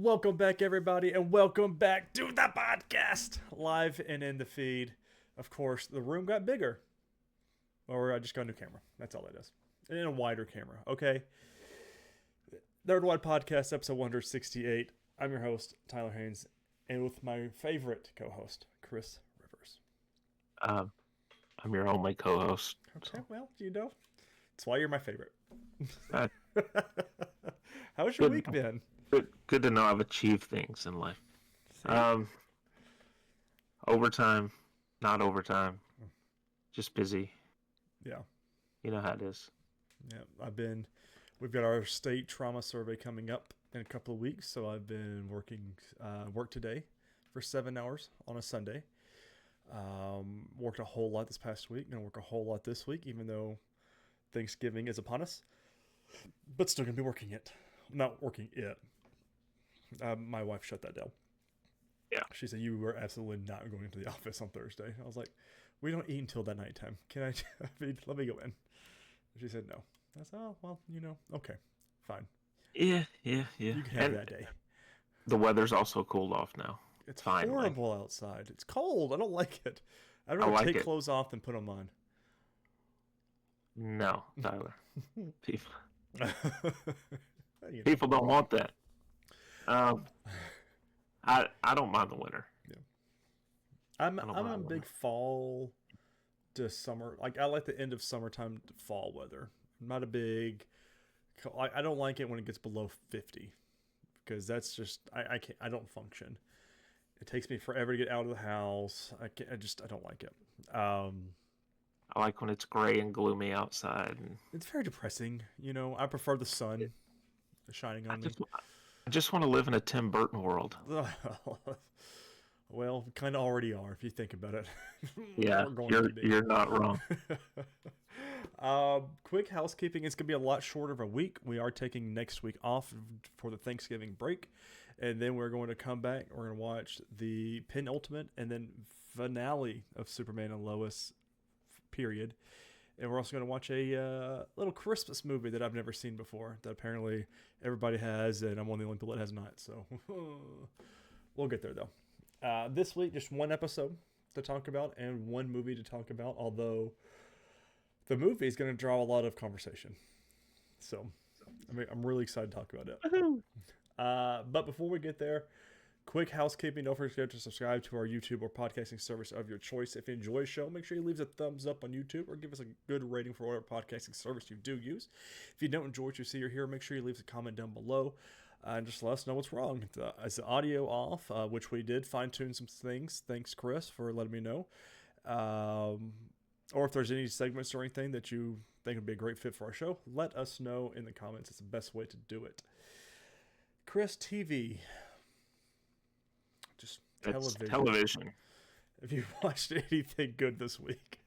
Welcome back, everybody, and welcome back to the podcast, live and in the feed. Of course, the room got bigger, or I just got a new camera. That's all it is, and a wider camera. Okay. Nerdwide podcast, episode 168. I'm your host, Tyler Haynes, and with my favorite co-host, Chris Rivers. Um, I'm your only co-host. Okay, well, that's why you're my favorite. Uh, How's your week been? Good to know I've achieved things in life. See? Overtime, not overtime, just busy. Yeah. You know how it is. Yeah, we've got our state trauma survey coming up in a couple of weeks, so I've been work today for 7 hours on a Sunday. Worked a whole lot this past week, gonna work a whole lot this week, even though Thanksgiving is upon us, but still gonna be working it. Not working it. My wife shut that down. Yeah. She said, you were absolutely not going into the office on Thursday. I was like, we don't eat until that nighttime. Let me go in. She said no. I said, oh, well, okay, fine. Yeah. You can have that day. The weather's also cooled off now. It's finally horrible outside. It's cold. I don't like it. I'd rather take clothes off than put them on. No, Tyler. People don't want that. I don't mind the winter. Yeah. I'm a big fall to summer. Like, I like the end of summertime to fall weather. I'm not a big. I don't like it when it gets below 50, because that's just I can't. I don't function. It takes me forever to get out of the house. I don't like it. I like when it's gray and gloomy outside. It's very depressing. I prefer the sun shining on me. I just want to live in a Tim Burton world. Well, we kind of already are, if you think about it. Yeah, you're not wrong. Quick housekeeping. It's going to be a lot shorter of a week. We are taking next week off for the Thanksgiving break. And then we're going to come back. We're going to watch the penultimate and then finale of Superman and Lois, period. And we're also going to watch a little Christmas movie that I've never seen before, that apparently everybody has, and I'm one of the only people that has not. So we'll get there, though. This week, just one episode to talk about and one movie to talk about, although the movie is going to draw a lot of conversation. So I'm really excited to talk about it. But before we get there, quick housekeeping. Don't forget to subscribe to our YouTube or podcasting service of your choice. If you enjoy the show, make sure you leave a thumbs up on YouTube or give us a good rating for whatever podcasting service you do use. If you don't enjoy what you see or hear, make sure you leave a comment down below and just let us know what's wrong. Is the audio off? Which we did fine-tune some things. Thanks, Chris, for letting me know. Or if there's any segments or anything that you think would be a great fit for our show, let us know in the comments. It's the best way to do it. Chris, TV. Just television. Have you watched anything good this week?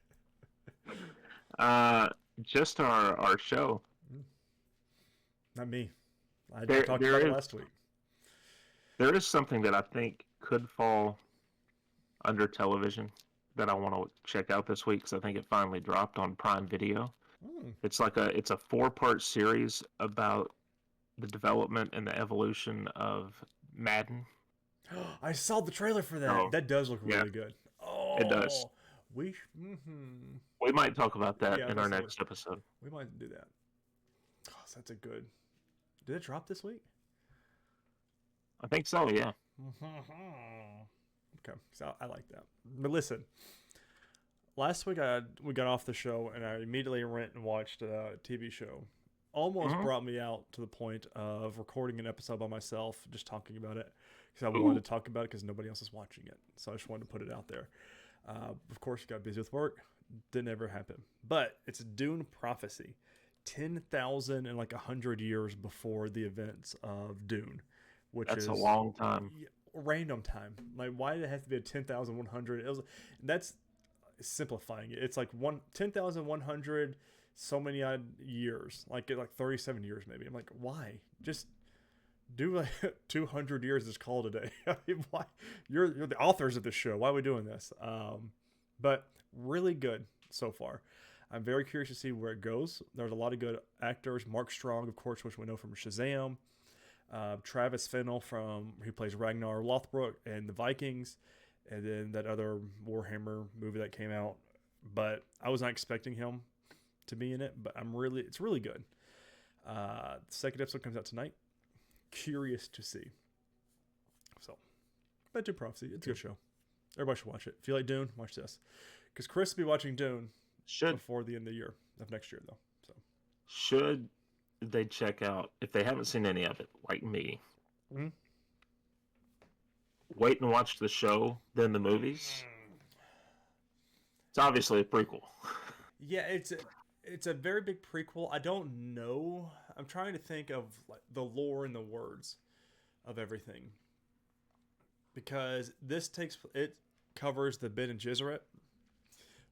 Just our show. Not me. I talked about it last week. There is something that I think could fall under television that I want to check out this week, because I think it finally dropped on Prime Video. It's a 4-part series about the development and the evolution of Madden. I saw the trailer for that. Oh, that does look really good. Oh, it does. We might talk about that in our next episode. We might do that. Oh, that's a good. Did it drop this week? I think so, yeah. Okay, so I like that. But listen, last week we got off the show and I immediately went and watched a TV show. Almost brought me out to the point of recording an episode by myself, just talking about it, because I wanted to talk about it because nobody else is watching it. So I just wanted to put it out there. Of course, got busy with work. Didn't ever happen. But it's Dune Prophecy. 10,000 and 100 years before the events of Dune, which is a long time. Random time. Why did it have to be a 10,100? That's simplifying it. It's 10,100 so many odd years, like 37 years maybe. I'm like, why? Just do 200 years is called a day. I mean, why? You're the authors of this show. Why are we doing this? But really good so far. I'm very curious to see where it goes. There's a lot of good actors. Mark Strong, of course, which we know from Shazam. Travis Finnell who plays Ragnar Lothbrok and the Vikings, and then that other Warhammer movie that came out. But I was not expecting him to be in it, but it's really good. The second episode comes out tonight. Curious to see. So, Bedtime Prophecy. It's a good show. Everybody should watch it. If you like Dune, watch this. Because Chris will be watching Dune before the end of the year, of next year, though. So, should they check out, if they haven't seen any of it, like me, wait and watch the show, then the movies? It's obviously a prequel. Yeah, it's a very big prequel. I don't know. I'm trying to think of like the lore and the words of everything, because it covers the Bene Gesserit,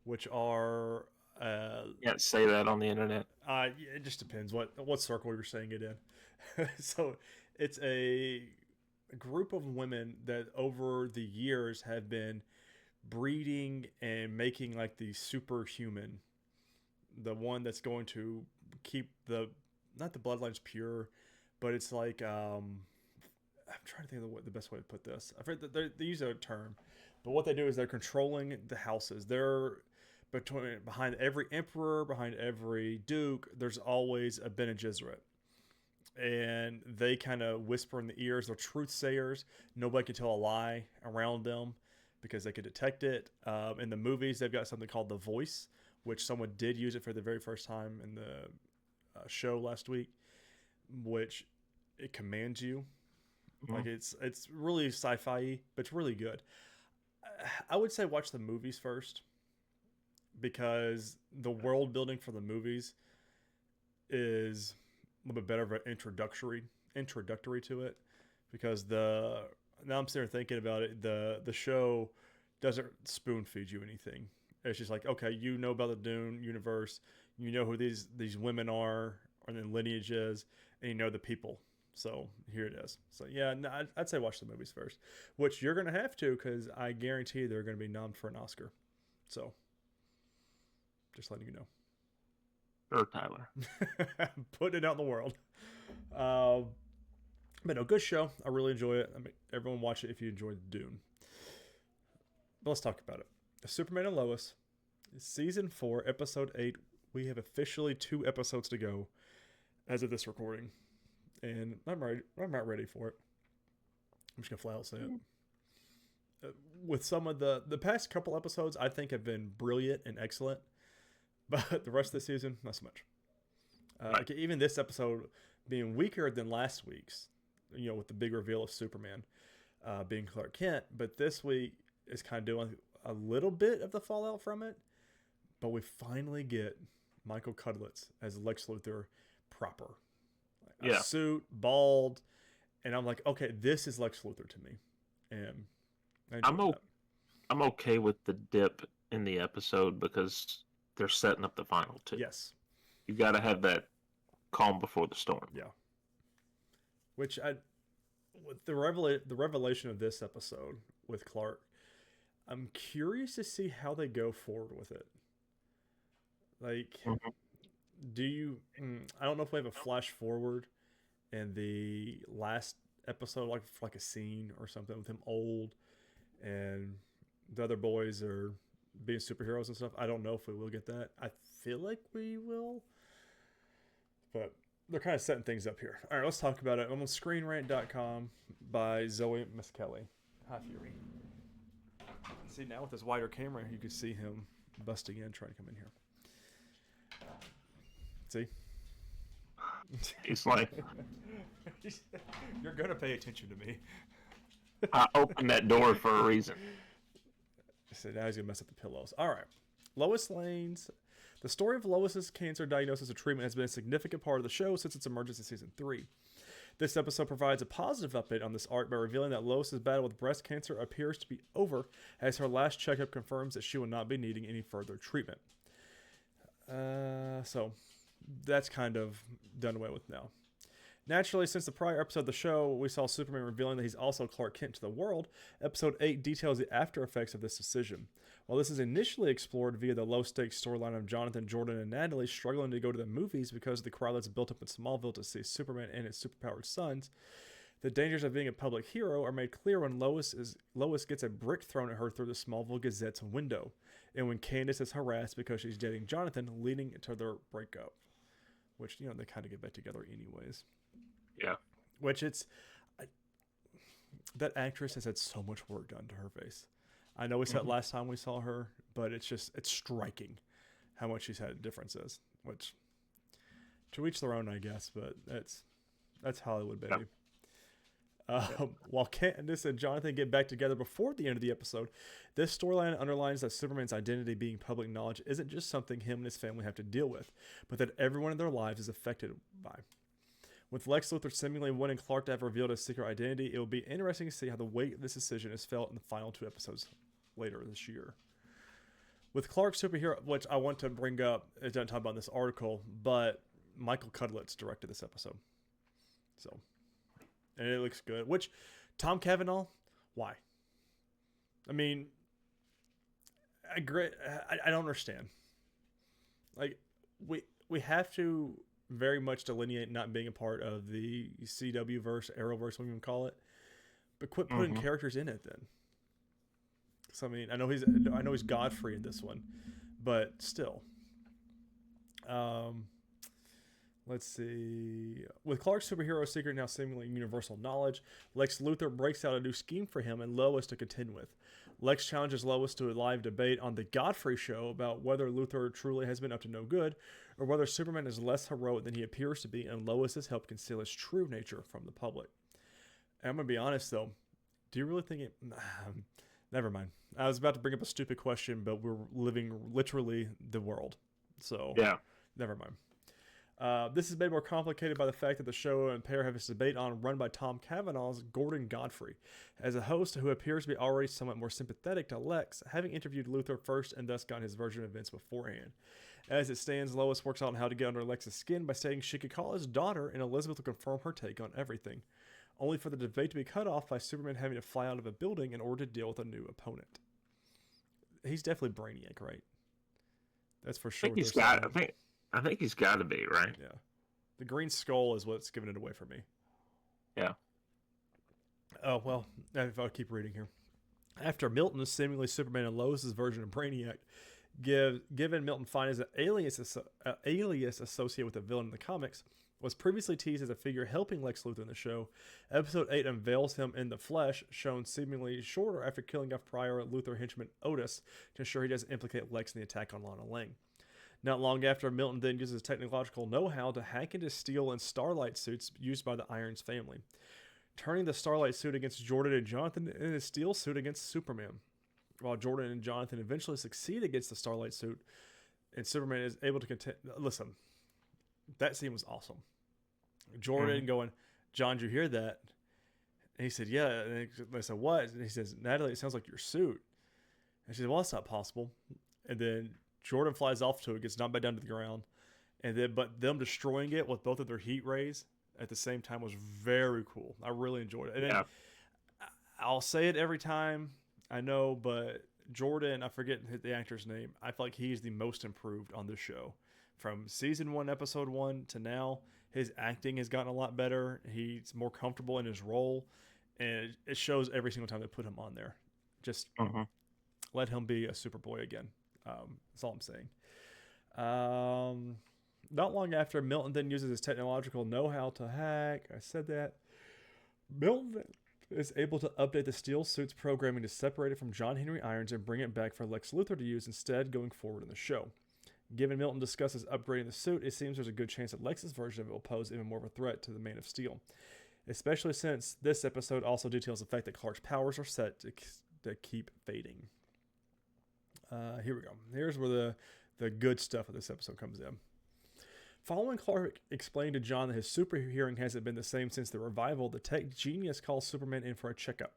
which are can't say that on the internet. It just depends what circle you're saying it in. So it's a group of women that over the years have been breeding and making like the superhuman, the one that's going to keep not the bloodlines pure, but it's like I'm trying to think of the best way to put this. I've heard that they use a term, but what they do is they're controlling the houses. They're behind every emperor, behind every duke, there's always a Bene Gesserit. And they kind of whisper in the ears. They're truth sayers. Nobody can tell a lie around them because they can detect it. In the movies, they've got something called the Voice, which someone did use it for the very first time in the show last week, which it commands you. Like it's really sci-fi, but it's really good. I would say watch the movies first, because the world building for the movies is a little bit better of an introductory to it, because now I'm sitting here thinking about it, the show doesn't spoon feed you anything. It's just like, okay, you know about the Dune universe, you know who these women are, or the lineage is, and you know the people. So here it is. So yeah, no, I'd say watch the movies first, which you're gonna have to, because I guarantee they're gonna be nominated for an Oscar. So just letting you know. Sure, Tyler. Putting it out in the world. But no, good show. I really enjoy it. I mean, everyone watch it if you enjoyed Dune. But let's talk about it. Superman and Lois, Season 4, Episode 8. We have officially 2 episodes to go as of this recording. And I'm not ready for it. I'm just going to flat out say it. With some of the past couple episodes, I think have been brilliant and excellent. But the rest of the season, not so much. Right. Even this episode being weaker than last week's, with the big reveal of Superman being Clark Kent. But this week is kind of doing a little bit of the fallout from it. But we finally get Michael Cudlitz as Lex Luthor proper. A suit, bald. And I'm like, okay, this is Lex Luthor to me. And I'm okay with the dip in the episode, because they're setting up the final 2. Yes. You got to have that calm before the storm. Yeah. Which with the revelation of this episode with Clark, I'm curious to see how they go forward with it. Like, I don't know if we have a flash forward in the last episode, like a scene or something with him old and the other boys are being superheroes and stuff. I don't know if we will get that. I feel like we will, but they're kind of setting things up here. All right, let's talk about it. I'm on ScreenRant.com by Zoe Miskelly. Hi, Fury. See, now with this wider camera, you can see him busting in, trying to come in here. See? He's like, you're going to pay attention to me. I opened that door for a reason. So now he's going to mess up the pillows. All right. Lois Lane's... The story of Lois's cancer diagnosis and treatment has been a significant part of the show since its emergence in Season 3. This episode provides a positive update on this arc by revealing that Lois's battle with breast cancer appears to be over, as her last checkup confirms that she will not be needing any further treatment. So that's kind of done away with now. Naturally, since the prior episode of the show, we saw Superman revealing that he's also Clark Kent to the world, episode 8 details the after effects of this decision. While this is initially explored via the low-stakes storyline of Jonathan, Jordan, and Natalie struggling to go to the movies because of the crowd that's built up in Smallville to see Superman and his superpowered sons, the dangers of being a public hero are made clear when Lois gets a brick thrown at her through the Smallville Gazette's window, and when Candace is harassed because she's dating Jonathan, leading to their breakup. Which, they kind of get back together anyways. Yeah. Which that actress has had so much work done to her face. I know we said last time we saw her, but it's striking how much she's had differences. Which, to each their own, I guess, but that's Hollywood, baby. While Candace and Jonathan get back together before the end of the episode, this storyline underlines that Superman's identity being public knowledge isn't just something him and his family have to deal with, but that everyone in their lives is affected by. With Lex Luthor seemingly wanting Clark to have revealed his secret identity, it will be interesting to see how the weight of this decision is felt in the final 2 episodes later this year. With Clark's superhero, which I want to bring up, it doesn't talk about in this article, but Michael Cudlitz directed this episode. So, and it looks good. Which, Tom Cavanaugh, why? I mean, I don't understand. Like, we have to very much delineate not being a part of the CW verse, Arrowverse, what you even call it, but quit putting characters in it then. So I mean, I know he's Godfrey in this one, but still. Let's see. With Clark's superhero secret now seemingly universal knowledge, Lex Luthor breaks out a new scheme for him and Lois to contend with. Lex challenges Lois to a live debate on the Godfrey show about whether Luthor truly has been up to no good, or whether Superman is less heroic than he appears to be, and Lois has helped conceal his true nature from the public. And I'm going to be honest, though. Do you really think it... Never mind. I was about to bring up a stupid question, but we're living literally the world. So, yeah. Never mind. This is made more complicated by the fact that the show and pair have this debate on run by Tom Cavanaugh's Gordon Godfrey. As a host who appears to be already somewhat more sympathetic to Lex, having interviewed Luthor first and thus gotten his version of events beforehand. As it stands, Lois works out on how to get under Lex's skin by stating she could call his daughter, and Elizabeth will confirm her take on everything. Only for the debate to be cut off by Superman having to fly out of a building in order to deal with a new opponent. He's definitely Brainiac, right? That's for sure. I think he's got to be, right? Yeah. The Green Skull is what's giving it away for me. Yeah. Oh, well, if I'll keep reading here. After Milton, seemingly Superman and Lois' version of Brainiac, given Milton Fine as an alias associated with the villain in the comics, was previously teased as a figure helping Lex Luthor in the show. Episode 8 unveils him in the flesh, shown seemingly shorter after killing off prior Luthor henchman Otis to ensure he doesn't implicate Lex in the attack on Lana Lang. Not long after, Milton then uses technological know-how to hack into Steel and Starlight suits used by the Irons family, turning the Starlight suit against Jordan and Jonathan and his Steel suit against Superman. While Jordan and Jonathan eventually succeed against the Starlight suit, and Superman is able to contend... Listen, that scene was awesome. Jordan going, "John, did you hear that?" And he said, "Yeah." And they said, "What?" And he says, "Natalie, it sounds like your suit." And she said, "Well, that's not possible." And then Jordan flies off to it, gets knocked back down to the ground, but them destroying it with both of their heat rays at the same time was very cool. I really enjoyed it. And then, I'll say it every time, I know, but Jordan, I forget the actor's name. I feel like he's the most improved on this show. From season 1, episode 1 to now, his acting has gotten a lot better. He's more comfortable in his role, and it shows every single time they put him on there. Just let him be a Superboy again. That's all I'm saying. Not long after, Milton then uses his technological know-how to hack. I said that. Milton is able to update the Steel suit's programming to separate it from John Henry Irons and bring it back for Lex Luthor to use instead going forward in the show. Given Milton discusses upgrading the suit, it seems there's a good chance that Lex's version of it will pose even more of a threat to the Man of Steel. Especially since this episode also details the fact that Clark's powers are set to keep fading. Here we go. Here's where the good stuff of this episode comes in. Following Clark explained to John that his super hearing hasn't been the same since the revival, the tech genius calls Superman in for a checkup.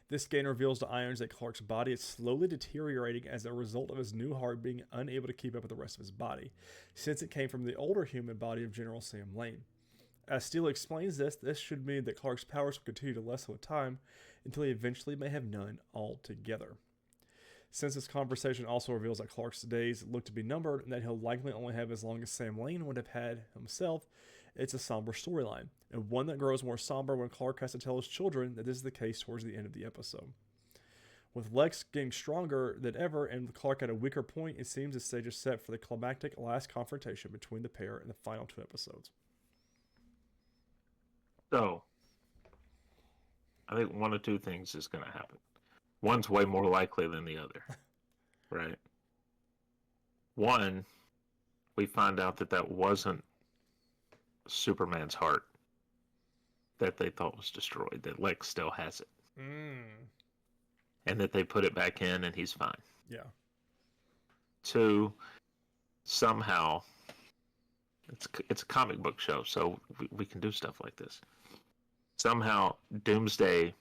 This scan reveals to Irons that Clark's body is slowly deteriorating as a result of his new heart being unable to keep up with the rest of his body, since it came from the older human body of General Sam Lane. As Steele explains this should mean that Clark's powers will continue to lessen with time until he eventually may have none altogether. Since this conversation also reveals that Clark's days look to be numbered and that he'll likely only have as long as Sam Lane would have had himself, it's a somber storyline, and one that grows more somber when Clark has to tell his children that this is the case towards the end of the episode. With Lex getting stronger than ever and Clark at a weaker point, it seems the stage is set for the climactic last confrontation between the pair in the final 2 episodes. So, I think one of two things is going to happen. One's way more likely than the other, right? One, we find out that wasn't Superman's heart that they thought was destroyed, that Lex still has it. And that they put it back in and he's fine. Yeah. 2, somehow, it's a comic book show, so we can do stuff like this. Somehow, Doomsday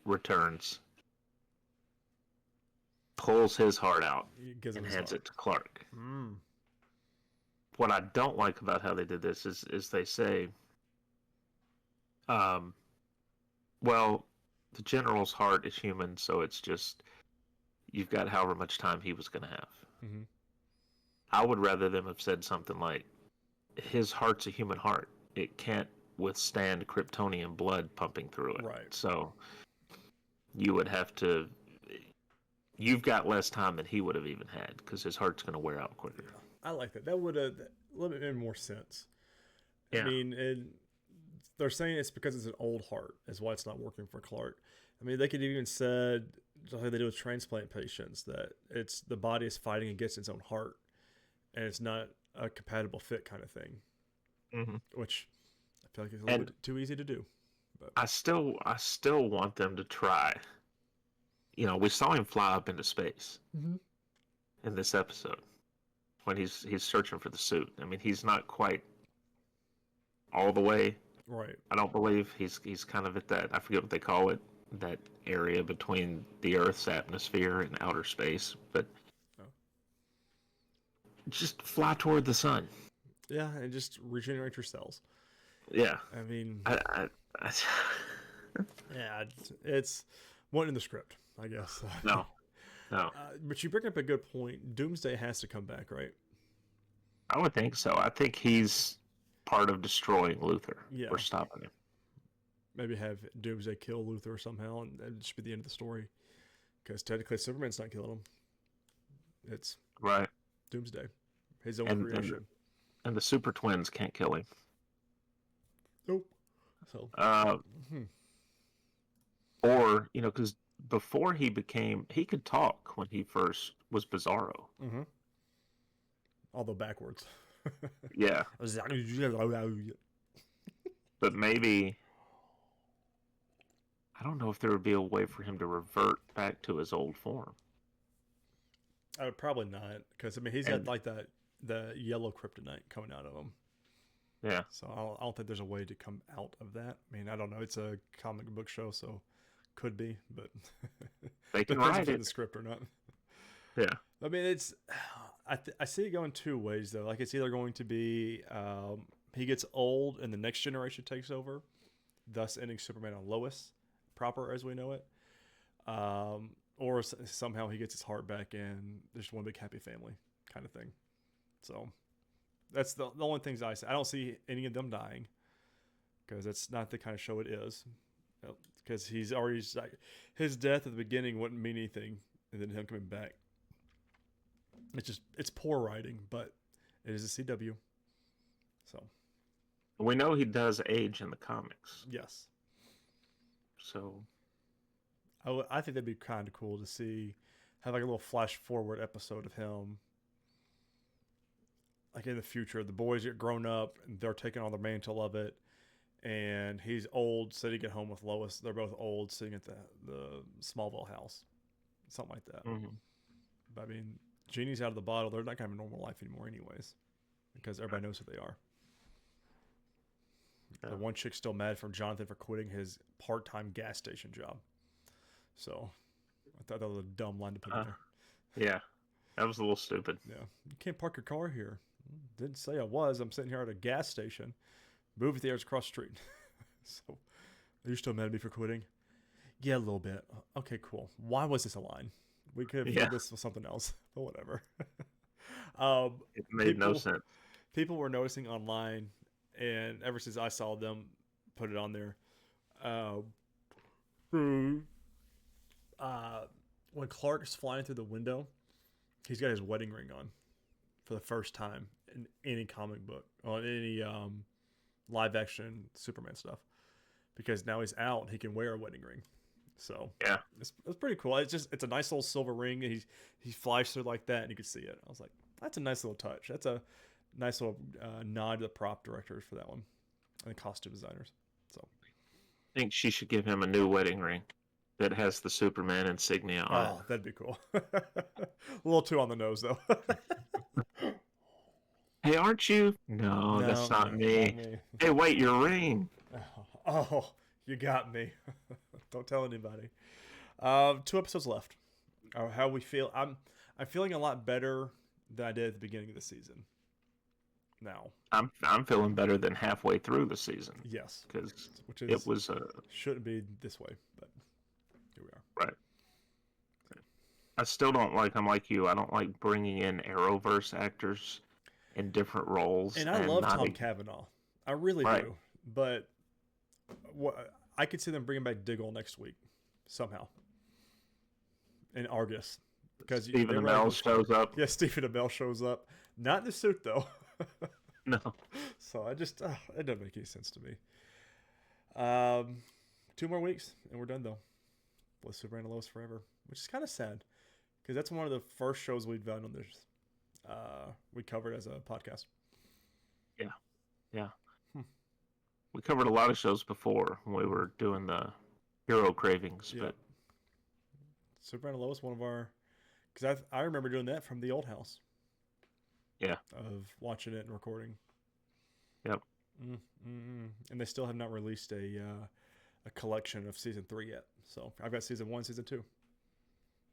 returns, pulls his heart out, and hands it to Clark. What I don't like about how they did this is they say, well, the general's heart is human, so it's just, you've got however much time he was going to have. Mm-hmm. I would rather them have said something like, his heart's a human heart. It can't withstand Kryptonian blood pumping through it. Right. So you would have to, you've got less time than he would have even had, because his heart's going to wear out quicker. I like that. That would have a little bit made more sense. Yeah. I mean, they're saying it's because it's an old heart is why it's not working for Clark. I mean, they could even said, like they do with transplant patients, that it's the body is fighting against its own heart, and it's not a compatible fit kind of thing. Mm-hmm. Which I feel like it's a little bit too easy to do. But I still want them to try. You know, we saw him fly up into space in this episode when he's searching for the suit. I mean, he's not quite all the way. Right. I don't believe he's kind of at that, I forget what they call it, that area between the Earth's atmosphere and outer space. But just fly toward the sun. Yeah, and just regenerate your cells. Yeah. I mean, I yeah, it's one in the script, I guess. No. But you bring up a good point. Doomsday has to come back, right? I would think so. I think he's part of destroying Luthor. Yeah. Or stopping him. Maybe have Doomsday kill Luthor somehow, and that should be the end of the story. Because technically, Superman's not killing him. It's right. Doomsday, his own creation. And the Super Twins can't kill him. Nope. So. Or, you know, because before he could talk when he first was Bizarro. Mm-hmm. Although backwards. Yeah. But maybe, I don't know if there would be a way for him to revert back to his old form. I would probably not, because I mean he's got like the yellow kryptonite coming out of him. Yeah. So I don't think there's a way to come out of that. I mean, I don't know. It's a comic book show, so could be, but they can write it in the script or not. Yeah. I mean, it's I see it going 2 ways though. Like it's either going to be he gets old and the next generation takes over, thus ending Superman on Lois proper as we know it. Or somehow he gets his heart back and there's one big happy family kind of thing. So that's the only things I say. I don't see any of them dying because that's not the kind of show it is. Because he's already like his death at the beginning wouldn't mean anything, and then him coming back. It's poor writing, but it is a CW. So we know he does age in the comics. Yes. So I think that'd be kind of cool to see, have like a little flash forward episode of him. Like in the future, the boys get grown up and they're taking on the mantle of it. And he's old, sitting at home with Lois. They're both old, sitting at the Smallville house. Something like that. Mm-hmm. But I mean, genie's out of the bottle. They're not going to have a normal life anymore anyways. Because everybody knows who they are. Yeah. The one chick's still mad from Jonathan for quitting his part-time gas station job. So, I thought that was a dumb line to put in there. Yeah, that was a little stupid. Yeah. You can't park your car here. Didn't say I was. I'm sitting here at a gas station. Movie theaters across the street. So, are you still mad at me for quitting? Yeah, a little bit. Okay, cool. Why was this a line? We could have filled this with something else, but whatever. It made no people sense. people were noticing online, and ever since I saw them put it on there, uh, hmm, when Clark's flying through the window, he's got his wedding ring on for the first time in any comic book or any live action Superman stuff, because now he's out, he can wear a wedding ring. So Yeah, it's pretty cool. It's a nice little silver ring. He flies through like that, and you can see it. I was like, that's a nice little touch. That's a nice little nod to the prop directors for that one and the costume designers. So I think she should give him a new wedding ring that has the Superman insignia on it. that'd be cool. A little too on the nose though. Hey, aren't you? No, No, that's not no, me. not me. Hey, wait, your ring. Oh, you got me. Don't tell anybody. 2 episodes left. How we feel? I'm feeling a lot better than I did at the beginning of the season. Now, I'm feeling better than halfway through the season yes, because which is it was shouldn't be this way, but here we are. right. I still don't like. I'm like you. I don't like bringing in Arrowverse actors in different roles. And I love not Tom Cavanaugh. I really Right. do. But I could see them bringing back Diggle next week somehow in Argus, because Stephen Amell shows up. Yeah, Stephen Amell shows up, not in the suit though. No. So it doesn't make any sense to me. 2 more weeks and we're done though with Superman and Lois Forever, which is kind of sad because that's one of the first shows we've done on this. We covered as a podcast. Yeah. We covered a lot of shows before when we were doing the hero cravings, but Superman and Lois, one of our, because I remember doing that from the old house. Yeah. Of watching it and recording. Yep. And they still have not released a collection of season 3 yet. So I've got season 1, season 2.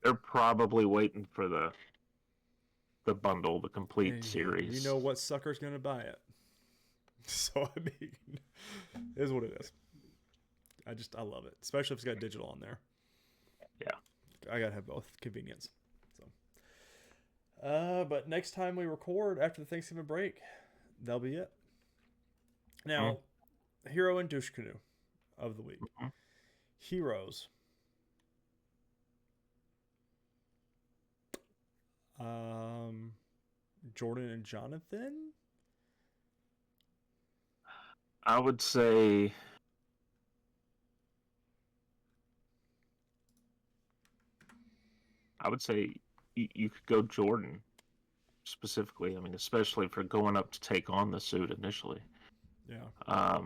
They're probably waiting for the bundle, the complete series. You know what sucker's gonna buy it? So I mean, it is what it is. I love it, especially if it's got digital on there. Yeah. I gotta have both, convenience. So, but next time we record after the Thanksgiving break, that'll be it. Now, hero and douche canoe of the week. Heroes. Jordan and Jonathan. I would say you could go Jordan specifically. I mean, especially for going up to take on the suit initially. Yeah.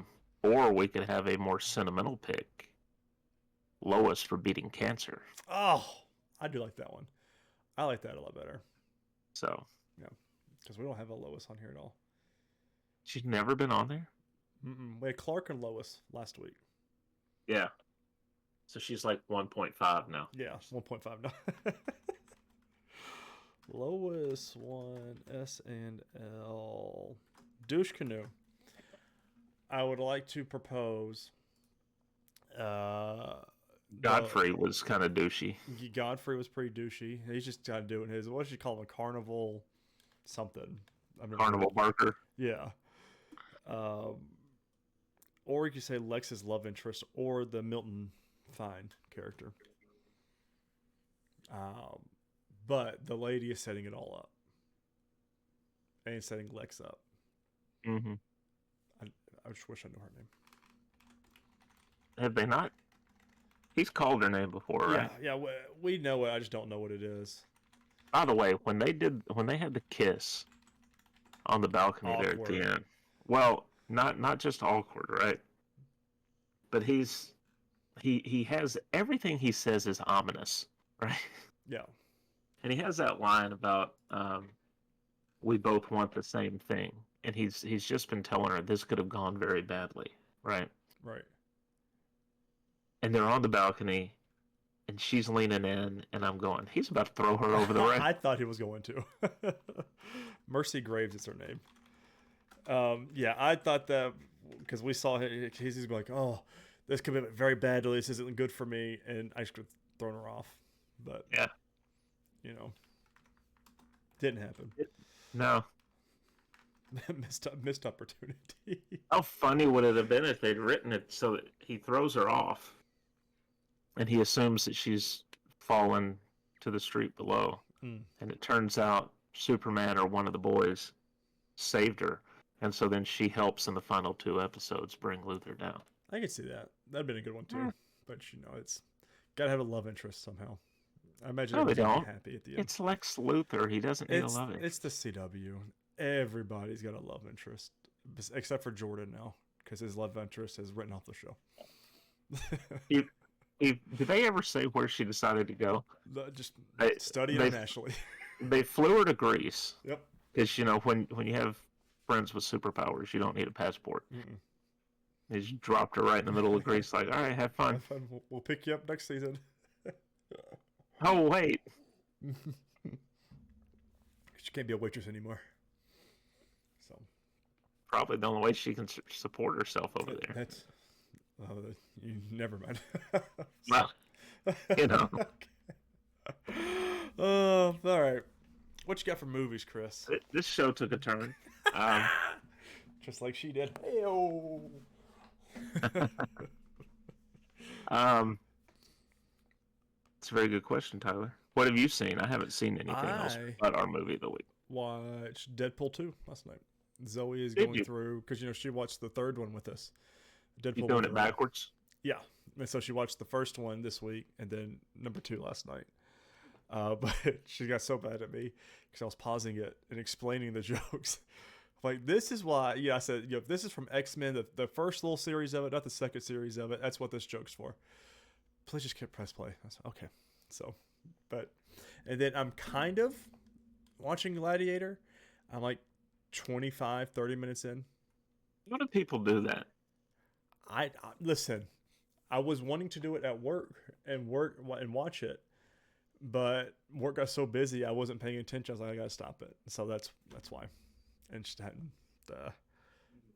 Or we could have a more sentimental pick, Lois for beating cancer. Oh, I do like that one. I like that a lot better. So. Yeah, because we don't have a Lois on here at all. She's never been on there? We had Clark and Lois last week. Yeah. So she's like 1.5 now. Yeah, 1.5 now. Lois 1, S and L. Douche canoe. I would like to propose. Godfrey was kind of douchey. Godfrey was pretty douchey. He's just kind of doing his. What should you call him? A carnival something. Carnival Barker. Yeah. Or you could say Lex's love interest or the Milton Fine character. But the lady is setting it all up. And setting Lex up. Mm-hmm. I just wish I knew her name. Have they not? He's called her name before, right? Yeah, we know it. I just don't know what it is. By the way, when they had the kiss on the balcony there at the end, well, not just awkward, right? But he has everything he says is ominous, right? Yeah. And he has that line about we both want the same thing, and he's just been telling her this could have gone very badly, right? Right. And they're on the balcony, and she's leaning in, and I'm going, he's about to throw her over the rail. I thought he was going to. Mercy Graves is her name. Yeah, I thought that because we saw he's like, oh, this could be very badly. This isn't good for me, and I just could have thrown her off. But Yeah. you know, didn't happen. No. missed opportunity. How funny would it have been if they'd written it so that he throws her off, and he assumes that she's fallen to the street below, and it turns out Superman or one of the boys saved her, and so then she helps in the final 2 episodes bring Luther down. I could see that. That'd been a good one too. But it's gotta have a love interest somehow. I imagine No, they everyone's don't. gonna be happy at the end. It's Lex Luthor. He doesn't need a love It's interest. the CW. Everybody's got a love interest, except for Jordan now, because his love interest is written off the show. Did they ever say where she decided to go? Just study internationally. They flew her to Greece. Yep. Because when you have friends with superpowers, you don't need a passport. Mm-mm. They just dropped her right in the middle of Greece, like, all right, have fun. We'll pick you up next season. Oh, wait. She can't be a waitress anymore. So probably the only way she can support herself over there. That's never mind. Well, you know. Oh, all right. What you got for movies, Chris? This show took a turn. Just like she did. Hey-o. It's a very good question, Tyler. What have you seen? I haven't seen anything else but our movie of the week. Watched Deadpool 2 last night. Zoe is going through, because she watched the third one with us. Deadpool. You doing it backwards? Yeah. And so she watched the first one this week and then number 2 last night. But she got so mad at me because I was pausing it and explaining the jokes. Like, this is why, I said, this is from X-Men, the first little series of it, not the second series of it. That's what this joke's for. Please just press play. I said, okay. So, and then I'm kind of watching Gladiator. I'm like 25, 30 minutes in. How do people do that? I listen, I was wanting to do it at work and watch it, but work got so busy I wasn't paying attention. I was like, I gotta stop it. So that's why, and just hadn't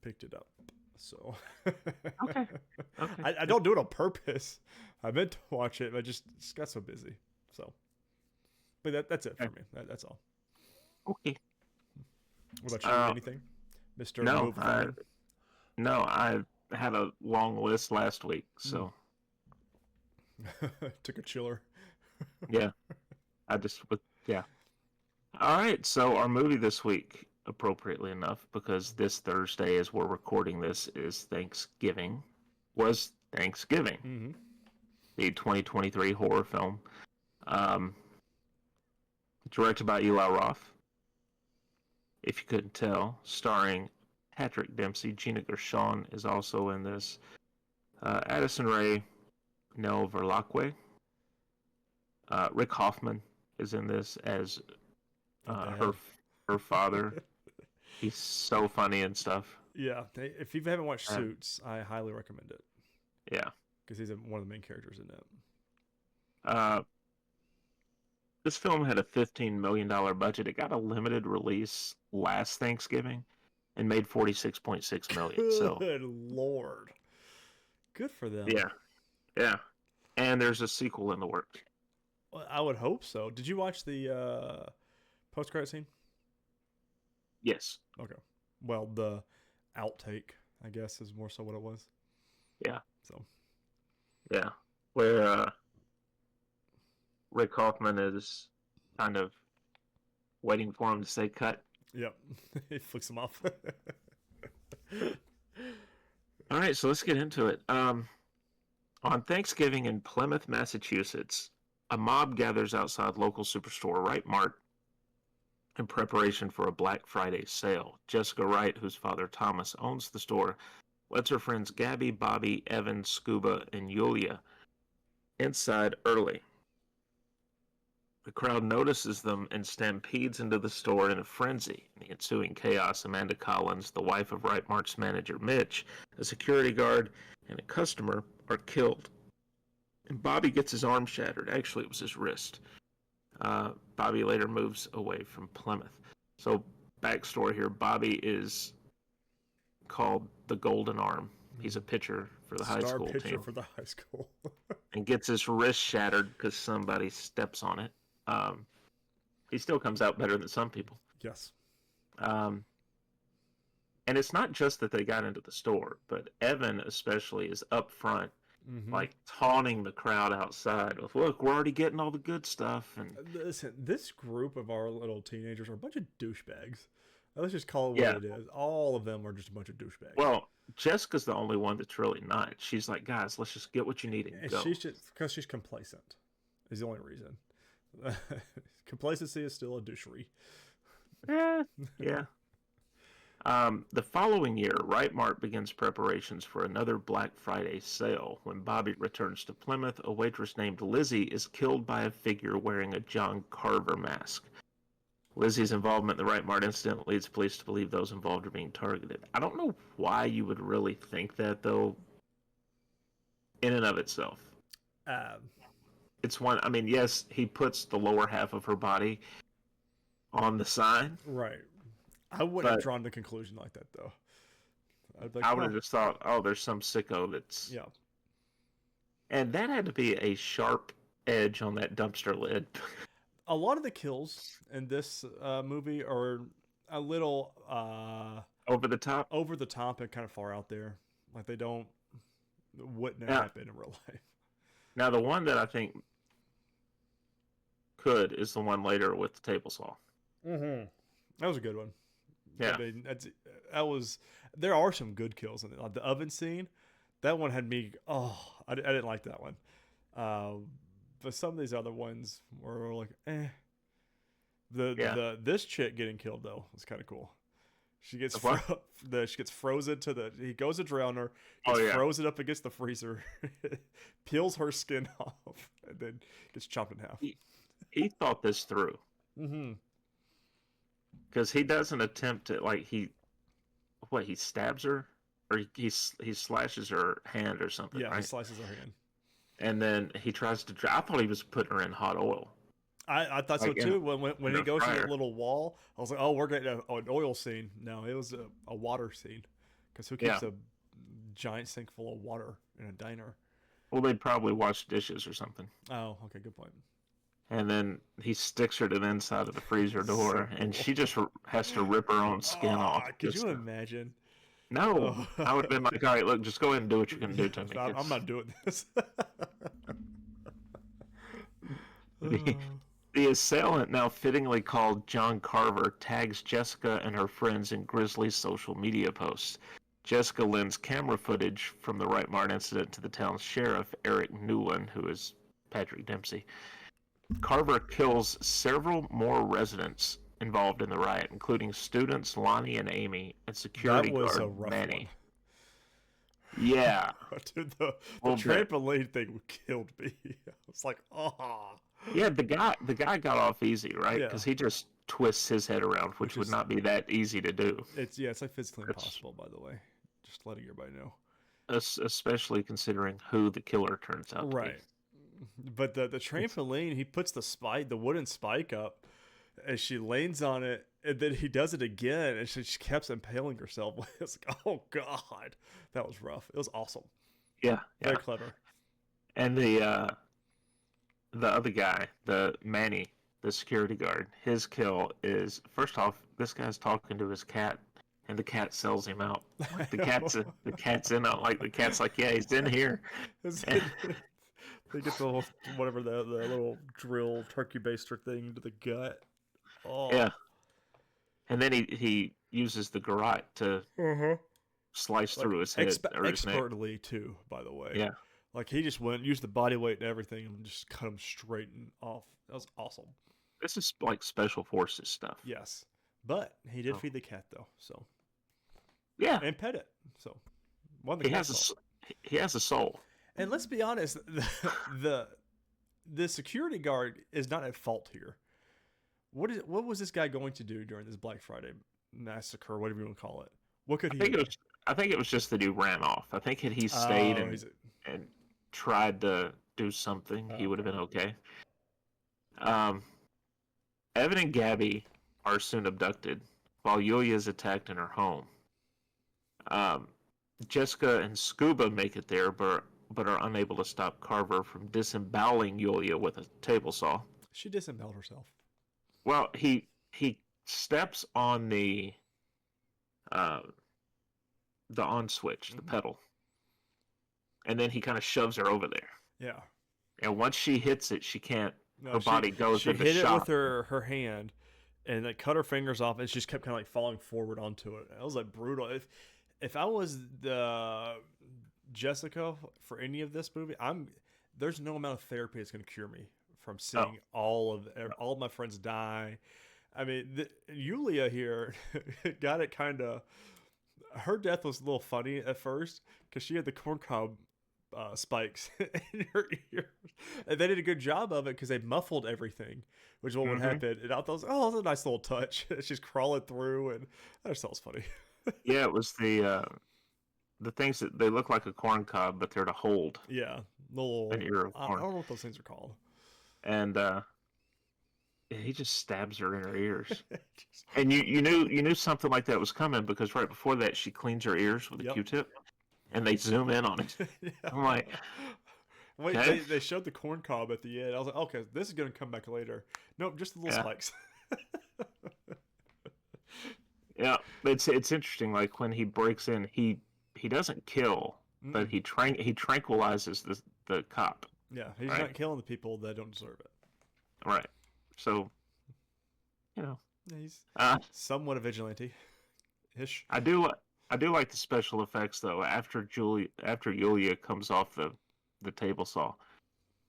picked it up. So okay. I don't do it on purpose. I meant to watch it, but just got so busy. So, but that's it for me. That's all. Okay. What about you? Anything, Mr. No, I had a long list last week, so took a chiller. Yeah, All right, so our movie this week, appropriately enough, because this Thursday, as we're recording this, is Thanksgiving. Mm-hmm. The 2023 horror film, directed by Eli Roth. If you couldn't tell, starring Patrick Dempsey. Gina Gershon is also in this. Addison Rae, Nell Verlacque. Rick Hoffman is in this as her father. He's so funny and stuff. Yeah, if you haven't watched Suits, I highly recommend it. Yeah, because he's one of the main characters in it. This film had a $15 million budget. It got a limited release last Thanksgiving and made $46.6 million. Good Lord. Good for them. Yeah. And there's a sequel in the works. Well, I would hope so. Did you watch the post-credit scene? Yes. Okay. Well, the outtake, I guess, is more so what it was. Yeah. So. Yeah. Where Rick Hoffman is kind of waiting for him to say cut. Yep. He flicks him off. All right, so let's get into it. On Thanksgiving in Plymouth, Massachusetts, a mob gathers outside local superstore Wright Mart in preparation for a Black Friday sale. Jessica Wright, whose father Thomas owns the store, lets her friends Gabby, Bobby, Evan, Scuba, and Yulia inside early. The crowd notices them and stampedes into the store in a frenzy. In the ensuing chaos, Amanda Collins, the wife of Wright Mart's manager Mitch, a security guard, and a customer are killed. And Bobby gets his arm shattered. Actually, it was his wrist. Bobby later moves away from Plymouth. So, backstory here, Bobby is called the Golden Arm. He's a pitcher for the high Star school pitcher team for the high school. and gets his wrist shattered because somebody steps on it. He still comes out better than some people. Yes. Um, and it's not just that they got into the store, but Evan especially is up front, like taunting the crowd outside with, "Look, we're already getting all the good stuff." And listen, this group of our little teenagers are a bunch of douchebags. Let's just call it what it is. All of them are just a bunch of douchebags. Well, Jessica's the only one that's really not. She's like, "Guys, let's just get what you need and go." She's just because she's complacent. Is the only reason. Complacency is still a douchery. Yeah. The following year, Right Mart begins preparations for another Black Friday sale. When Bobby returns to Plymouth, a waitress named Lizzie is killed by a figure wearing a John Carver mask. Lizzie's involvement in the Right Mart incident leads police to believe those involved are being targeted. I don't know why you would really think that, though, in and of itself. It's one, I mean, yes, he puts the lower half of her body on the sign. Right. I wouldn't have drawn the conclusion like that, though. I would have just thought, oh, there's some sicko that's... Yeah. And that had to be a sharp edge on that dumpster lid. A lot of the kills in this movie are a little... over the top? Over the top and kind of far out there. Like, they wouldn't happen in real life. Now, the one that I think could is the one later with the table saw. Mm-hmm. That was a good one. Yeah. I mean, there are some good kills in it. Like the oven scene, that one had me, I didn't like that one. But some of these other ones were like, eh. This chick getting killed, though, was kind of cool. She gets she gets frozen he goes to drown her, gets frozen up against the freezer, peels her skin off, and then gets chopped in half. He thought this through. Mm-hmm. Because he doesn't attempt to, like, he stabs her? Or he slashes her hand or something, right? He slices her hand. And then he tries to, I thought he was putting her in hot oil. I thought so too. When he goes to the little wall, I was like, oh, we're getting an oil scene. No, it was a water scene. Because who keeps a giant sink full of water in a diner? Well, they'd probably wash dishes or something. Oh, okay, good point. And then he sticks her to the inside of the freezer door, and she just has to rip her own skin off. Could you imagine? No. I would have been like, all right, look, just go ahead and do what you're going to do to me. I'm not doing this. The assailant, now fittingly called John Carver, tags Jessica and her friends in grisly social media posts. Jessica lends camera footage from the Right Mart incident to the town's sheriff, Eric Newland, who is Patrick Dempsey. Carver kills several more residents involved in the riot, including students Lonnie and Amy and security guard Manny. Yeah. Dude, the trampoline thing killed me. I was like, oh. Yeah, the guy got off easy, right? Because he just twists his head around, which would not be that easy to do. It's like physically impossible, by the way. Just letting everybody know. Especially considering who the killer turns out to be. Right. But the trampoline, he puts the wooden spike up, and she lands on it, and then he does it again, and she kept impaling herself. It's like, oh god, that was rough. It was awesome. Yeah, very clever. And the other guy, the Manny, the security guard, his kill is, first off, this guy's talking to his cat, and the cat sells him out. The cat's in out, like the cat's like, yeah, he's in here. They get the little drill turkey baster thing into the gut. Oh. Yeah. And then he uses the garrote to slice through his head. Expertly, too, by the way. Yeah. Like, he just used the body weight and everything and just cut him straight and off. That was awesome. This is like special forces stuff. Yes. But he did feed the cat, though, so. Yeah. And pet it, so. He has a soul. And let's be honest, the security guard is not at fault here. What was this guy going to do during this Black Friday massacre, whatever you want to call it? What could he do? I think it was just that he ran off. I think had he stayed and tried to do something, he would have been okay. Evan and Gabby are soon abducted while Yulia is attacked in her home. Um, Jessica and Scuba make it there, but are unable to stop Carver from disemboweling Yulia with a table saw. She disemboweled herself. Well, he steps on uh, the on switch, the pedal, and then he kind of shoves her over there. Yeah. And once she hits it, she can't. No, her body goes she into hit shock. it with her hand, and it cut her fingers off, and she just kept kind of like falling forward onto it. It was like brutal. If I was the Jessica for any of this movie, there's no amount of therapy that's going to cure me from seeing all of my friends die. I mean, Yulia here got it kind of. Her death was a little funny at first because she had the corncob spikes in her ears, and they did a good job of it because they muffled everything, which is what would happen. And I thought, oh, that's a nice little touch. She's crawling through, and I just thought it was funny. Yeah, it was the things that they look like a corn cob, but they're to hold. Yeah, little. An ear of I corn. don't know what those things are called. And he just stabs her in her ears. And you knew something like that was coming because right before that she cleans her ears with a Q-tip, and they zoom in on it. Yeah. I'm like, wait, okay. they showed the corn cob at the end. I was like, okay, this is gonna come back later. Nope, just the little spikes. Yeah, it's interesting. Like when he breaks in, he doesn't kill, but he tranquilizes the cop. Yeah, he's not killing the people that don't deserve it. Right. So, he's somewhat a vigilante-ish. I do like the special effects though. After Yulia comes off the table saw,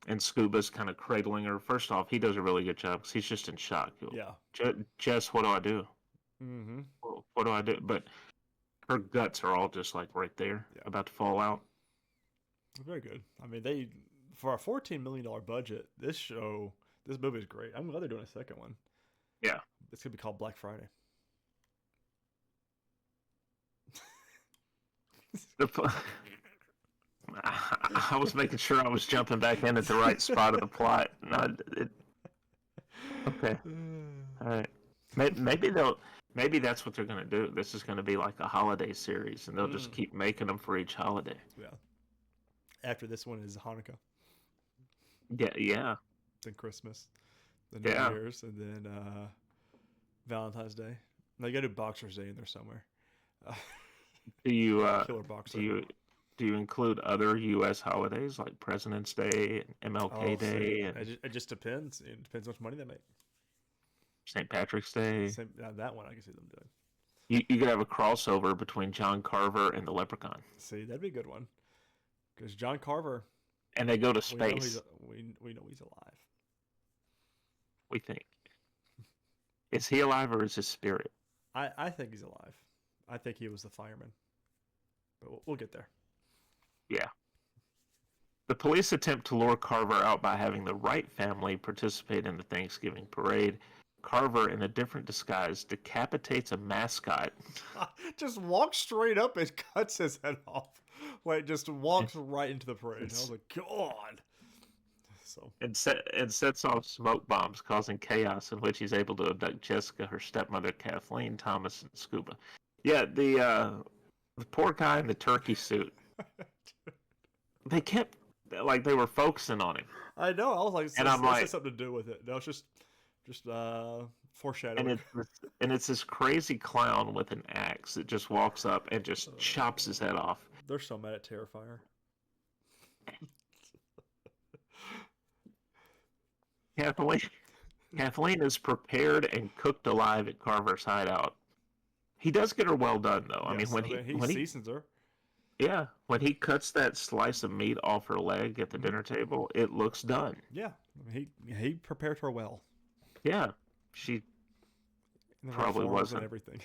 and Scuba's kind of cradling her. First off, he does a really good job because he's just in shock. Jess, what do I do? Mm-hmm. What do I do? But her guts are all just like right there, about to fall out. Very good. I mean, for a $14 million budget, this movie is great. I'm glad they're doing a second one. Yeah. It's going to be called Black Friday. I was making sure I was jumping back in at the right spot of the plot. Okay. All right. Maybe that's what they're going to do. This is going to be like a holiday series, and they'll just keep making them for each holiday. Yeah. After this one is Hanukkah. Yeah. Then Christmas. Then New Year's, and then Valentine's Day. They got to do Boxer's Day in there somewhere. Do you Killer Boxer. Do you include other U.S. holidays like President's Day and MLK Day? It just depends. It depends how much money they make. St. Patrick's Day. That one I can see them doing. You could have a crossover between John Carver and the Leprechaun. See, that'd be a good one. Because John Carver. And they go to space. We know he's alive. We think. Is he alive or is his spirit? I think he's alive. I think he was the fireman. But we'll get there. Yeah. The police attempt to lure Carver out by having the Wright family participate in the Thanksgiving parade. Carver, in a different disguise, decapitates a mascot. Just walks straight up and cuts his head off. Like, just walks right into the parade. I was like, God. So. And sets off smoke bombs, causing chaos in which he's able to abduct Jessica, her stepmother Kathleen, Thomas, and Scuba. Yeah, the poor guy in the turkey suit. They kept, like, they were focusing on him. I know. I was like, and I'm like, has something to do with it. No, it's just foreshadowing. And it's this crazy clown with an axe that just walks up and just chops his head off. They're so mad at Terrifier. Kathleen is prepared and cooked alive at Carver's hideout. He does get her well done, though. Yes, I mean, when he seasons her. Yeah, when he cuts that slice of meat off her leg at the dinner table, it looks done. Yeah, he prepared her well. Yeah, she probably wasn't. And everything.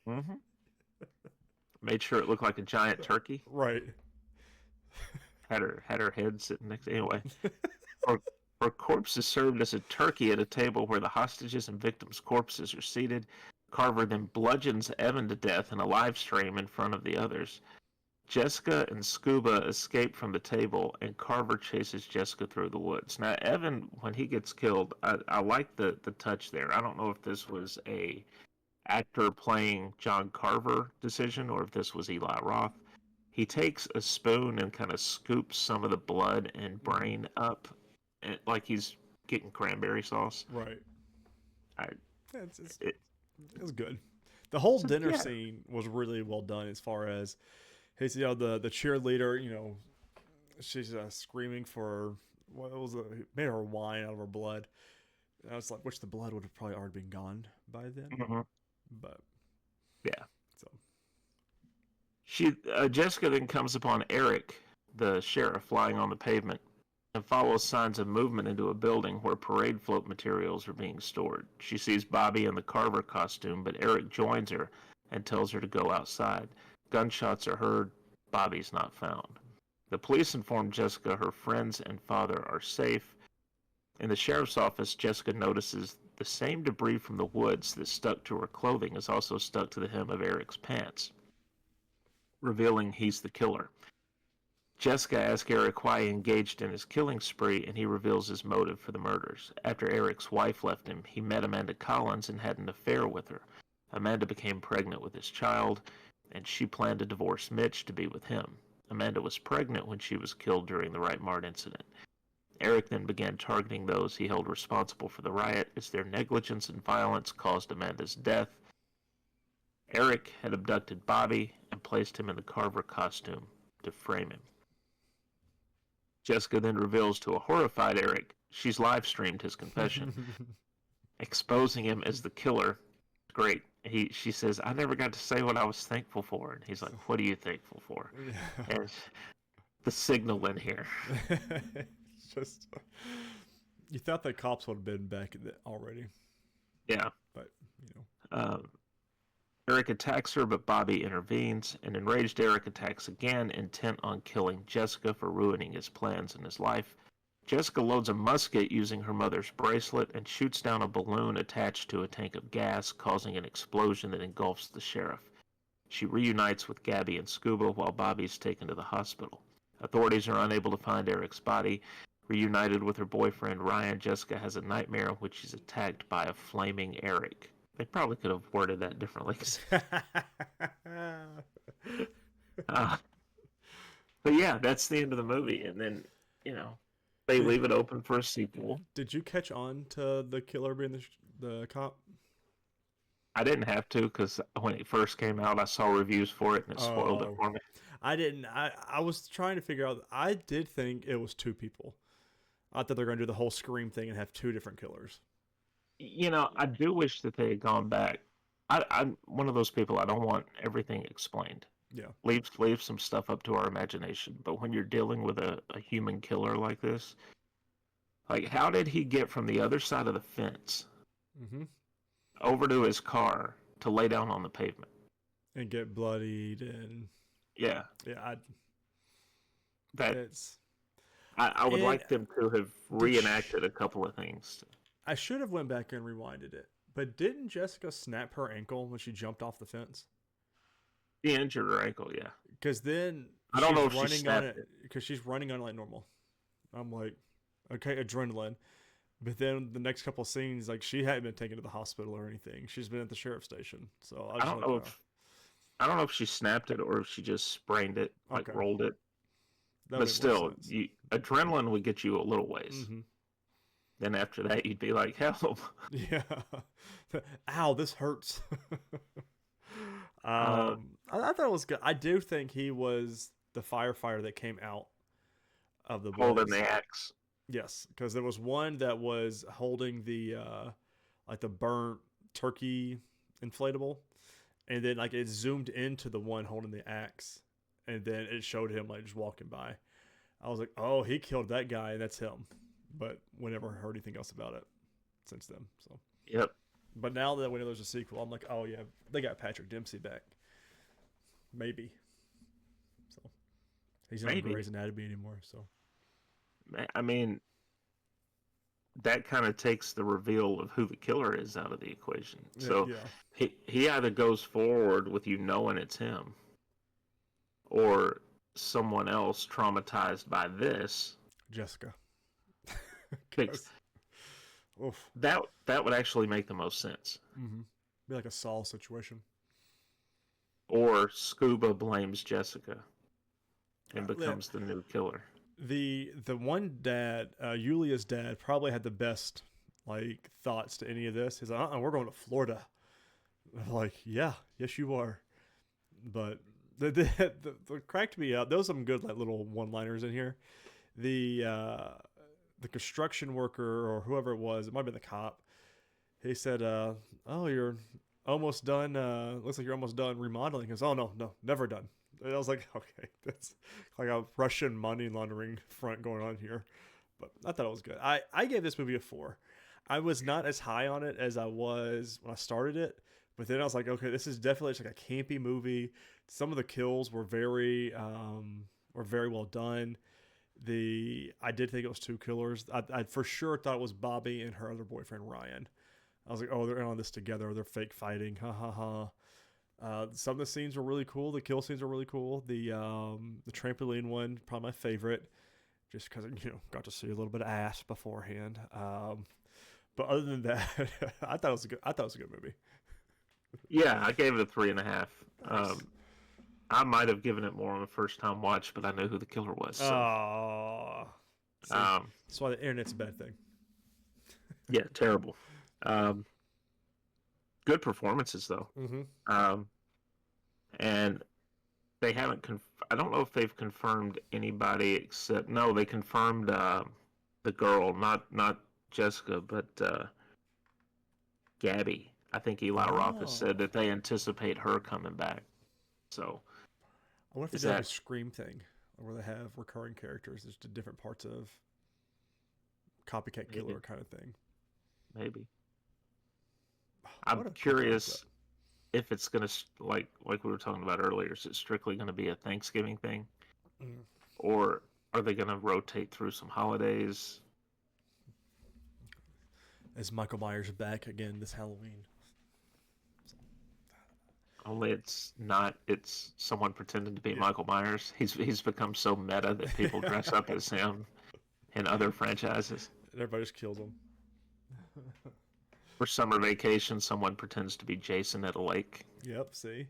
Mm-hmm. Made sure it looked like a giant turkey. Right. Had her head sitting next. Anyway, her corpse is served as a turkey at a table where the hostages and victims' corpses are seated. Carver then bludgeons Evan to death in a live stream in front of the others. Jessica and Scuba escape from the table, and Carver chases Jessica through the woods. Now, Evan, when he gets killed, I like the touch there. I don't know if this was a actor playing John Carver decision or if this was Eli Roth. He takes a spoon and kind of scoops some of the blood and brain up, like he's getting cranberry sauce. Right. I, Yeah, it, it was good. The whole so, dinner yeah. scene was really well done as far as his, the cheerleader, she's screaming for what was it? Made her wine out of her blood. And I was like, which the blood would have probably already been gone by then. Mm-hmm. But Yeah. so Jessica then comes upon Eric, the sheriff, lying on the pavement, and follows signs of movement into a building where parade float materials are being stored. She sees Bobby in the Carver costume, but Eric joins her and tells her to go outside. Gunshots are heard. Bobby's not found. The police inform Jessica her friends and father are safe. In the sheriff's office, Jessica notices the same debris from the woods that stuck to her clothing is also stuck to the hem of Eric's pants, revealing he's the killer. Jessica asks Eric why he engaged in his killing spree, and he reveals his motive for the murders. After Eric's wife left him, he met Amanda Collins and had an affair with her. Amanda became pregnant with his child, and she planned to divorce Mitch to be with him. Amanda was pregnant when she was killed during the Right Mart incident. Eric then began targeting those he held responsible for the riot as their negligence and violence caused Amanda's death. Eric had abducted Bobby and placed him in the Carver costume to frame him. Jessica then reveals to a horrified Eric she's live-streamed his confession, exposing him as the killer. Great. She says, I never got to say what I was thankful for. And he's like, what are you thankful for? Yeah. And the signal in here. It's just, you thought the cops would have been back already. Yeah. But, Eric attacks her, but Bobby intervenes. An enraged Eric attacks again, intent on killing Jessica for ruining his plans and his life. Jessica loads a musket using her mother's bracelet and shoots down a balloon attached to a tank of gas, causing an explosion that engulfs the sheriff. She reunites with Gabby and Scuba while Bobby's taken to the hospital. Authorities are unable to find Eric's body. Reunited with her boyfriend Ryan, Jessica has a nightmare in which she's attacked by a flaming Eric. They probably could have worded that differently. But yeah, that's the end of the movie. And then, they leave it open for a sequel. Did you catch on to the killer being the cop? I didn't have to because when it first came out, I saw reviews for it and it spoiled it for me. I didn't. I was trying to figure out. I did think it was two people. I thought they're going to do the whole Scream thing and have two different killers. I do wish that they had gone back. I'm one of those people, I don't want everything explained. Yeah. Leave some stuff up to our imagination. But when you're dealing with a human killer like this, like how did he get from the other side of the fence over to his car to lay down on the pavement? And get bloodied and... Yeah. Yeah, I would like them to have reenacted a couple of things. I should have went back and rewinded it. But didn't Jessica snap her ankle when she jumped off the fence? She injured her ankle, yeah. Because then I don't know if she snapped it. Because she's running on it like normal. I'm like, okay, adrenaline. But then the next couple of scenes, like she hadn't been taken to the hospital or anything. She's been at the sheriff's station. So I don't know if she snapped it or if she just sprained it, like rolled it. But still, adrenaline would get you a little ways. Mm-hmm. Then after that, you'd be like, help. Yeah. Ow, this hurts. I thought it was good. I do think he was the firefighter that came out of the holding the axe. Yes, because there was one that was holding the like the burnt turkey inflatable, and then like it zoomed into the one holding the axe, and then it showed him like just walking by. I was like, oh, he killed that guy, and that's him. But we never heard anything else about it since then. So yep. But now that we know there's a sequel, I'm like, oh yeah, they got Patrick Dempsey back. Maybe. So he's not on Grey's Anatomy anymore. So I mean, that kind of takes the reveal of who the killer is out of the equation. So he either goes forward with you knowing it's him, or someone else traumatized by this. Jessica. That would actually make the most sense. Mm-hmm. Be like a Saul situation. Or Scuba blames Jessica and becomes the new killer. The one dad, Yulia's dad, probably had the best like thoughts to any of this. He's like, we're going to Florida. I'm like, yeah, yes you are. But the cracked me up. There was some good like little one-liners in here. The construction worker or whoever it was, it might have been the cop. He said, "Oh, you're almost done. Looks like you're almost done remodeling." He goes, "Oh no, never done." And I was like, "Okay, that's like a Russian money laundering front going on here." But I thought it was good. I gave this movie a 4. I was not as high on it as I was when I started it, but then I was like, okay, this is definitely just like a campy movie. Some of the kills were very well done. I did think it was 2 killers. I for sure thought it was Bobby and her other boyfriend Ryan. I was like, oh, they're in on this together. They're fake fighting. Ha ha ha. Some of the scenes were really cool. The kill scenes were really cool. The trampoline one, probably my favorite, just because got to see a little bit of ass beforehand. But other than that, I thought it was a good movie. Yeah, I gave it a 3.5. Nice. I might have given it more on the first time watch, but I knew who the killer was. So. That's why the internet's a bad thing. Yeah, terrible. Good performances though. Mm-hmm. And they haven't. I don't know if they've confirmed anybody except they confirmed the girl, not Jessica, but Gabby. I think Eli Roth has said that they anticipate her coming back. So, I wonder if they do a Scream thing, where they have recurring characters, just different parts of copycat killer kind of thing. Maybe. I'm curious if it's gonna like we were talking about earlier. Is it strictly gonna be a Thanksgiving thing, or are they gonna rotate through some holidays? Is Michael Myers back again this Halloween? Only it's not. It's someone pretending to be Michael Myers. He's become so meta that people dress up as him in other franchises. Everybody just kills him. For summer vacation, someone pretends to be Jason at a lake. Yep. See.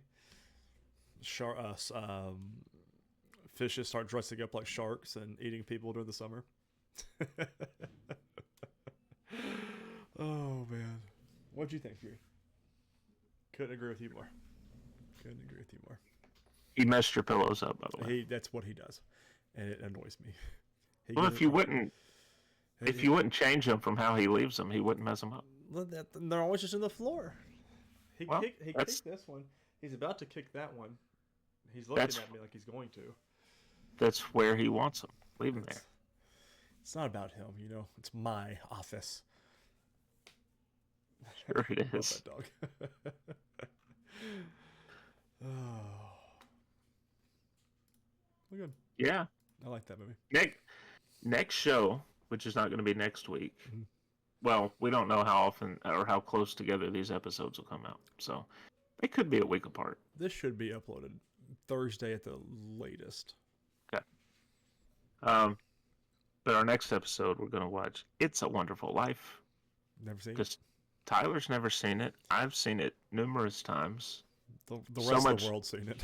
Fishes start dressing up like sharks and eating people during the summer. Oh man, what'd you think, Fury? Couldn't agree with you more. He messed your pillows up, by the way. That's what he does, and it annoys me. If you wouldn't change them from how he leaves them, he wouldn't mess them up. They're always just in the floor. He kicked this one. He's about to kick that one. He's looking at me like he's going to. That's where he wants them. Leave him there. It's not about him, It's my office. Sure it is. Love that dog. Oh. We're good. Yeah. I like that movie. Next show, which is not going to be next week. Mm-hmm. Well, we don't know how often or how close together these episodes will come out. So they could be a week apart. This should be uploaded Thursday at the latest. Okay. But our next episode, we're going to watch It's a Wonderful Life. Never seen it. Because Tyler's never seen it. I've seen it numerous times. The rest of the world's seen it.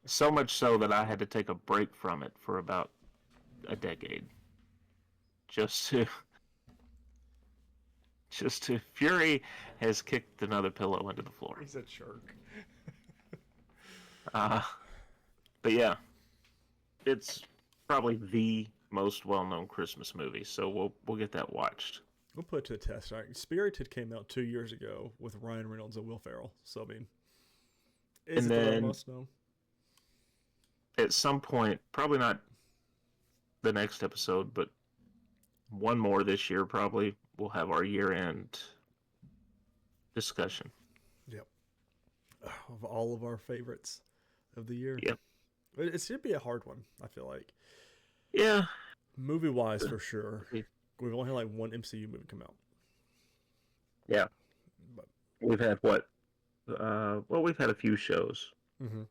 So much so that I had to take a break from it for about a decade. Just to Fury has kicked another pillow into the floor. He's a jerk. But yeah, it's probably the most well-known Christmas movie, so we'll get that watched. We'll put it to the test. All right, Spirited came out 2 years ago with Ryan Reynolds and Will Ferrell. So I mean, is it the most known? At some point, probably not the next episode, but one more this year probably, we'll have our year-end discussion. Yep. Of all of our favorites of the year. Yep. It should be a hard one, I feel like. Yeah. Movie-wise, for sure. We've only had like one MCU movie come out. Yeah. But we've had what? We've had a few shows. Mm-hmm.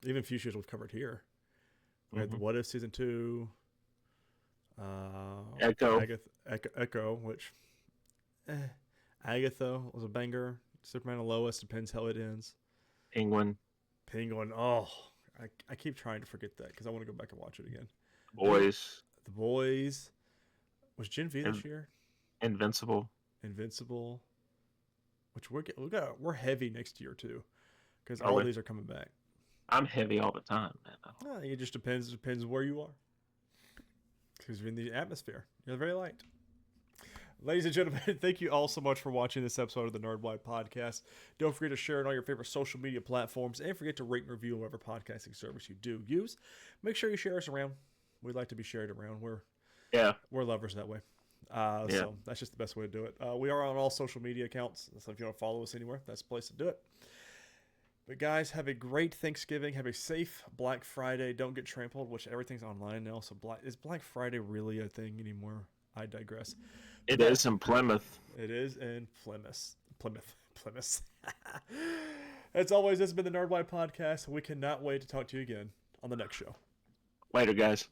Even few shows we've covered here. We had the What If Season 2. Echo. Echo, which Agatha was a banger. Superman and Lois, depends how it ends. Penguin. Penguin. Oh, I keep trying to forget that because I want to go back and watch it again. Boys. The Boys. Was Gen V this year? Invincible. Invincible. Which we're heavy next year too, because all these are coming back. I'm heavy all the time, man. It just depends. It depends where you are. Because you're in the atmosphere. You're very light. Ladies and gentlemen, thank you all so much for watching this episode of the Nerdwide Podcast. Don't forget to share it on your favorite social media platforms, and forget to rate and review whatever podcasting service you do use. Make sure you share us around. We'd like to be shared around. We're lovers that way. So that's just the best way to do it. We are on all social media accounts, so if you want to follow us anywhere, that's the place to do it. But guys, have a great Thanksgiving. Have a safe Black Friday. Don't get trampled, which everything's online now. So is Black Friday really a thing anymore? I digress. It is in Plymouth. It is in Plymouth. As always, this has been the Nerdwide Podcast. We cannot wait to talk to you again on the next show. Later, guys.